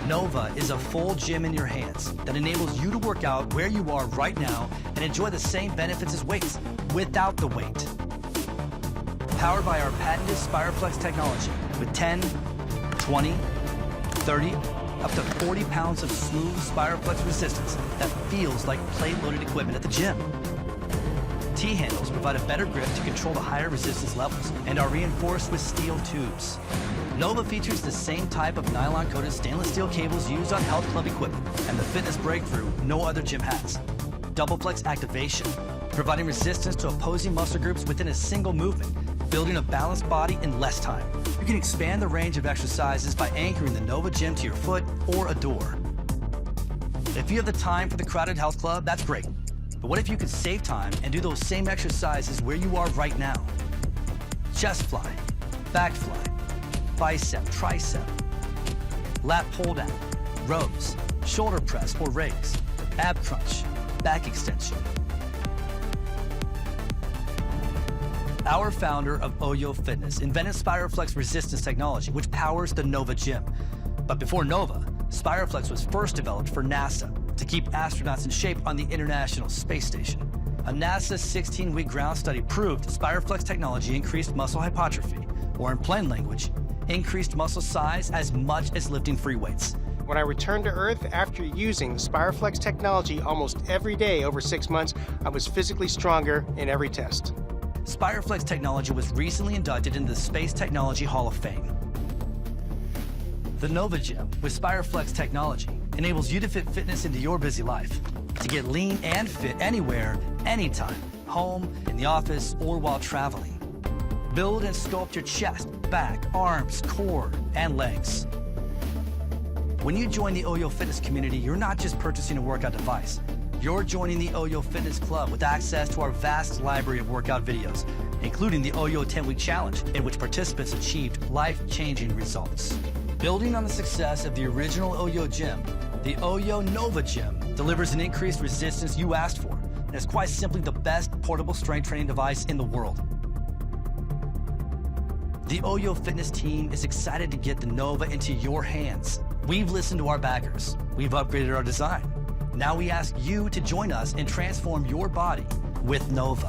Nova is a full gym in your hands that enables you to work out where you are right now and enjoy the same benefits as weights without the weight. Powered by our patented Spireflex technology with 10, 20, 30, up to 40 pounds of smooth Spireflex resistance that feels like plate-loaded equipment at the gym. T-handles provide a better grip to control the higher resistance levels and are reinforced with steel tubes. Nova features the same type of nylon-coated stainless steel cables used on health club equipment and the fitness breakthrough no other gym has. Double flex activation, providing resistance to opposing muscle groups within a single movement, building a balanced body in less time. You can expand the range of exercises by anchoring the Nova Gym to your foot or a door. If you have the time for the crowded health club, that's great. But what if you could save time and do those same exercises where you are right now? Chest fly, back fly, bicep, tricep, lat pull down, rows, shoulder press or raise, ab crunch, back extension. Our founder of OYO Fitness invented Spireflex resistance technology, which powers the Nova Gym. But before Nova, Spireflex was first developed for NASA to keep astronauts in shape on the International Space Station. A NASA 16-week ground study proved Spireflex technology increased muscle hypertrophy, or in plain language, increased muscle size as much as lifting free weights. When I returned to Earth after using Spireflex technology almost every day over 6 months, I was physically stronger in every test. Spireflex technology was recently inducted into the Space Technology Hall of Fame. The Nova Gym with Spireflex technology enables you to fit fitness into your busy life, to get lean and fit anywhere, anytime, home, in the office, or while traveling. Build and sculpt your chest, back, arms, core, and legs. When you join the OYO Fitness community, you're not just purchasing a workout device. You're joining the OYO Fitness Club with access to our vast library of workout videos, including the OYO 10-Week Challenge, in which participants achieved life-changing results. Building on the success of the original OYO Gym, the OYO NOVA Gym delivers an increased resistance you asked for, and is quite simply the best portable strength training device in the world. The OYO Fitness team is excited to get the Nova into your hands. We've listened to our backers. We've upgraded our design. Now we ask you to join us and transform your body with Nova.